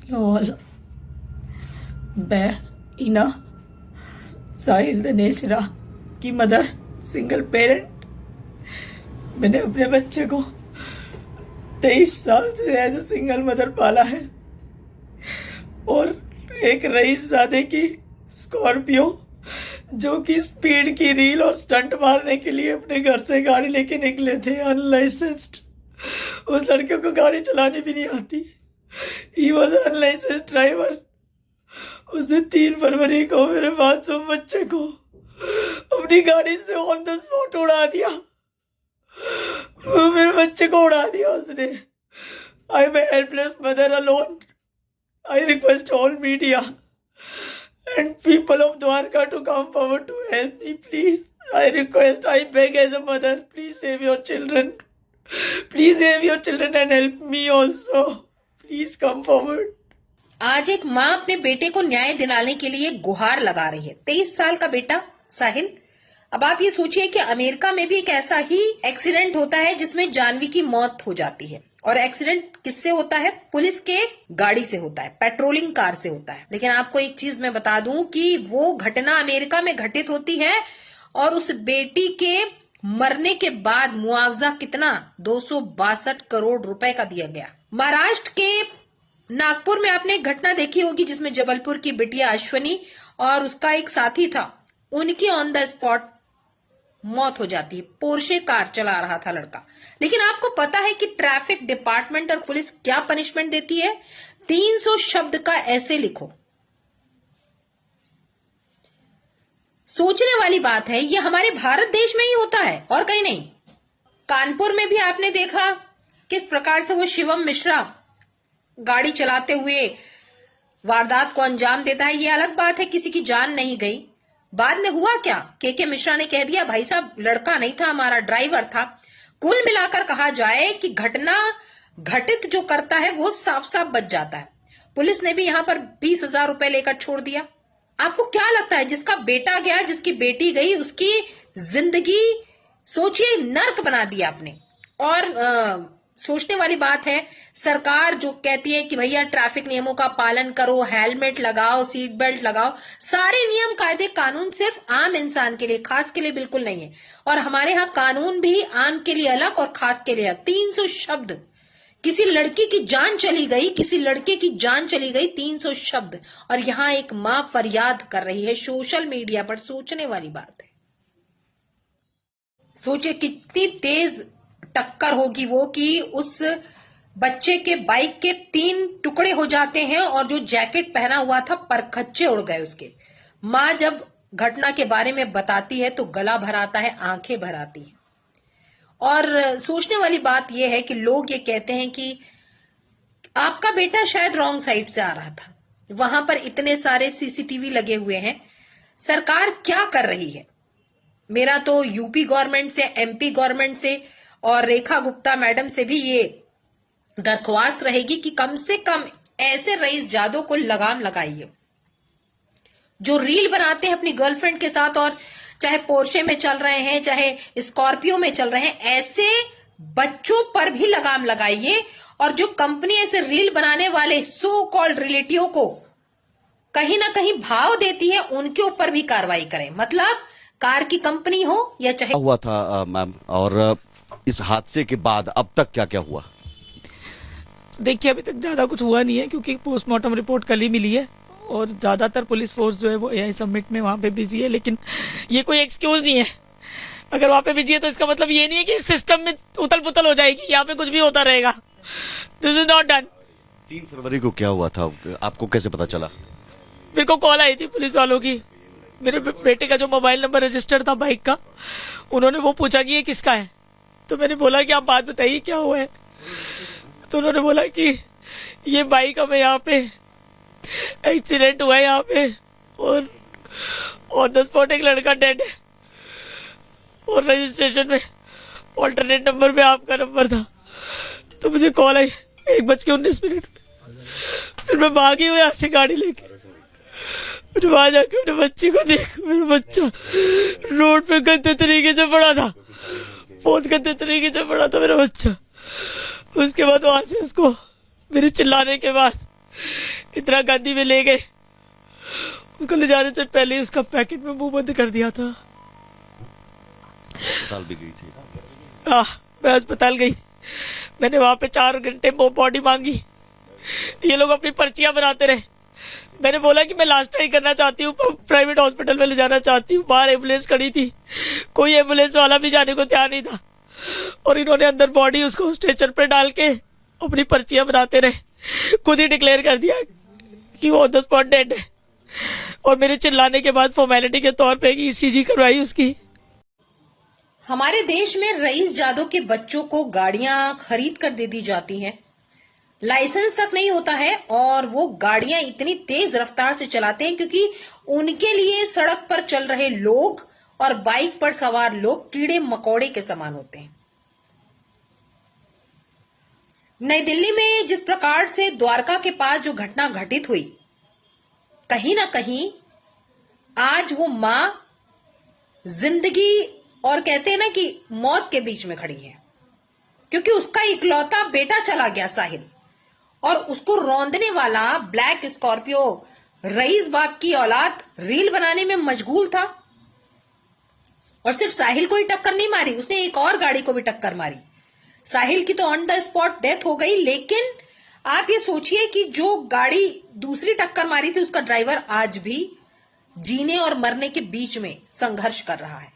और मैं इना साहिल दनेशरा की मदर, सिंगल पेरेंट। मैंने अपने बच्चे को 23 साल से एज ए सिंगल मदर पाला है और एक रईसजादे की स्कॉर्पियो जो कि स्पीड की रील और स्टंट मारने के लिए अपने घर से गाड़ी लेके निकले थे अनलाइसेंस्ड। उस लड़के को गाड़ी चलानी भी नहीं आती। He was unlicensed driver. उसने 3 फरवरी को मेरे मासूम बच्चे को अपनी गाड़ी से ऑन द स्पॉट उड़ा दिया। मेरे बच्चे को उड़ा दिया उसने। I am a helpless mother alone. I request all media and people of Dwarka to come forward to help me, please. I request, I beg as a mother, please save your children. Please save your children and help me also. Please come forward. आज एक माँ अपने बेटे को न्याय दिलाने के लिए गुहार लगा रही है। 23 साल का बेटा साहिल। अब आप ये सोचिए कि अमेरिका में भी एक ऐसा ही एक्सीडेंट होता है जिसमें जानवी की मौत हो जाती है। और एक्सीडेंट किससे होता है? पुलिस के गाड़ी से होता है, पेट्रोलिंग कार से होता है। लेकिन आपको एक चीज मैं बता दूं कि वो घटना अमेरिका में घटित होती है और उस बेटी के मरने के बाद मुआवजा कितना 262 करोड़ रुपए का दिया गया। महाराष्ट्र के नागपुर में आपने एक घटना देखी होगी जिसमें जबलपुर की बिटिया अश्वनी और उसका एक साथी था, उनकी ऑन द स्पॉट मौत हो जाती है। पोर्शे कार चला रहा था लड़का। लेकिन आपको पता है कि ट्रैफिक डिपार्टमेंट और पुलिस क्या पनिशमेंट देती है? 300 शब्द का ऐसे लिखो। सोचने वाली बात है, ये हमारे भारत देश में ही होता है और कहीं नहीं। कानपुर में भी आपने देखा किस प्रकार से वो शिवम मिश्रा गाड़ी चलाते हुए वारदात को अंजाम देता है। ये अलग बात है किसी की जान नहीं गई। बाद में हुआ क्या? के मिश्रा ने कह दिया भाई साहब लड़का नहीं था, हमारा ड्राइवर था। कुल मिलाकर कहा जाए कि घटना घटित जो करता है वो साफ साफ बच जाता है। पुलिस ने भी यहां पर 20,000 रुपए लेकर छोड़ दिया। आपको क्या लगता है जिसका बेटा गया, जिसकी बेटी गई, उसकी जिंदगी सोचिए नर्क बना दिया आपने। और सोचने वाली बात है, सरकार जो कहती है कि भैया ट्रैफिक नियमों का पालन करो, हेलमेट लगाओ, सीट बेल्ट लगाओ, सारे नियम कायदे कानून सिर्फ आम इंसान के लिए, खास के लिए बिल्कुल नहीं है। और हमारे यहाँ कानून भी आम के लिए अलग और खास के लिए अलग। 300 शब्द, किसी लड़की की जान चली गई, किसी लड़के की जान चली गई, 300 शब्द। और यहाँ एक माँ फरियाद कर रही है सोशल मीडिया पर। सोचने वाली बात है। सोचिए कितनी तेज टक्कर होगी वो कि उस बच्चे के बाइक के 3 टुकड़े हो जाते हैं और जो जैकेट पहना हुआ था परखच्चे उड़ गए उसके। माँ जब घटना के बारे में बताती है तो गला भर आता है, आंखें भर आती हैं। और सोचने वाली बात यह है कि लोग ये कहते हैं कि आपका बेटा शायद रॉन्ग साइड से आ रहा था। वहां पर इतने सारे सीसीटीवी लगे हुए हैं। सरकार क्या कर रही है? मेरा तो यूपी गवर्नमेंट से, एमपी गवर्नमेंट से और रेखा गुप्ता मैडम से भी ये दरख्वास्त रहेगी कि कम से कम ऐसे रईसजादों को लगाम लगाइए जो रील बनाते हैं अपनी गर्लफ्रेंड के साथ, और चाहे पोर्शे में चल रहे हैं, चाहे स्कॉर्पियो में चल रहे हैं, ऐसे बच्चों पर भी लगाम लगाइए। और जो कंपनी ऐसे रील बनाने वाले सो कॉल्ड रिलेटिव को कहीं ना कहीं भाव देती है, उनके ऊपर भी कार्रवाई करें। मतलब कार की कंपनी हो या चाहे हुआ था मैम। और इस हादसे के बाद अब तक क्या क्या हुआ? देखिए अभी तक ज्यादा कुछ हुआ नहीं है क्योंकि पोस्टमार्टम रिपोर्ट कल ही मिली है और ज्यादातर पुलिस फोर्स जो है वो एआई सबमिट में वहाँ पे बिजी है। लेकिन ये कोई एक्सक्यूज नहीं है। अगर वहाँ पे बिजी है तो इसका मतलब ये नहीं है कि सिस्टम में उथल पुथल हो जाएगी, यहाँ पे कुछ भी होता रहेगा। This is not done. 3 फरवरी को क्या हुआ था, आपको कैसे पता चला? मेरे को कॉल आई थी पुलिस वालों की। मेरे बेटे का जो मोबाइल नंबर रजिस्टर्ड था बाइक का, उन्होंने वो पूछा कि ये किसका है। तो मैंने बोला कि आप बात बताइए क्या हुआ है। तो उन्होंने बोला कि ये बाइक हमें यहाँ पे एक्सीडेंट हुआ है यहाँ पे और ऑन द स्पॉट एक लड़का डेड है और रजिस्ट्रेशन में ऑल्टरनेट नंबर पे आपका नंबर था। तो मुझे कॉल आई 1:19 फिर मैं भागी हुई यहाँ से गाड़ी लेके। फिर वहां जाकर अपने बच्चे को देख, मेरा बच्चा रोड पे गंदे तरीके से पड़ा था, बहुत गंदे तरीके से पड़ा था मेरा बच्चा। उसके बाद वहां से उसको मेरे चिल्लाने के बाद इंदिरा गांधी में ले गए, उसको ले जाने से पहले ही उसका पैकेट में मुंह बंद कर दिया था। अस्पताल भी गई थी। मैं अस्पताल गई, मैंने वहां पे 4 घंटे बॉडी मांगी, ये लोग अपनी पर्चियां बनाते रहे। मैंने बोला कि मैं लास्ट टाइम करना चाहती हूँ, प्राइवेट हॉस्पिटल में ले जाना चाहती हूँ। बाहर एम्बुलेंस खड़ी थी, कोई एम्बुलेंस वाला भी जाने को तैयार नहीं था, और इन्होंने अंदर बॉडी उसको स्ट्रेचर पे डाल के अपनी पर्चियां बनाते रहे। खुद ही डिक्लेयर कर दिया कि वो ऑन द स्पॉट डेड है, और मेरे चिल्लाने के बाद फॉर्मेलिटी के तौर पे ईसीजी करवाई उसकी। हमारे देश में रईस जादव के बच्चों को गाड़ियां खरीद कर दे दी जाती हैं, लाइसेंस तक नहीं होता है, और वो गाड़ियां इतनी तेज रफ्तार से चलाते हैं क्योंकि उनके लिए सड़क पर चल रहे लोग और बाइक पर सवार लोग कीड़े मकोड़े के समान होते हैं। नई दिल्ली में जिस प्रकार से द्वारका के पास जो घटना घटित हुई, कहीं ना कहीं आज वो मां जिंदगी और कहते हैं ना कि मौत के बीच में खड़ी है, क्योंकि उसका इकलौता बेटा चला गया साहिल, और उसको रौंदने वाला ब्लैक स्कॉर्पियो रईस बाप की औलाद रील बनाने में मशगूल था। और सिर्फ साहिल को ही टक्कर नहीं मारी, उसने एक और गाड़ी को भी टक्कर मारी। साहिल की तो ऑन द स्पॉट डेथ हो गई, लेकिन आप ये सोचिए कि जो गाड़ी दूसरी टक्कर मारी थी उसका ड्राइवर आज भी जीने और मरने के बीच में संघर्ष कर रहा है।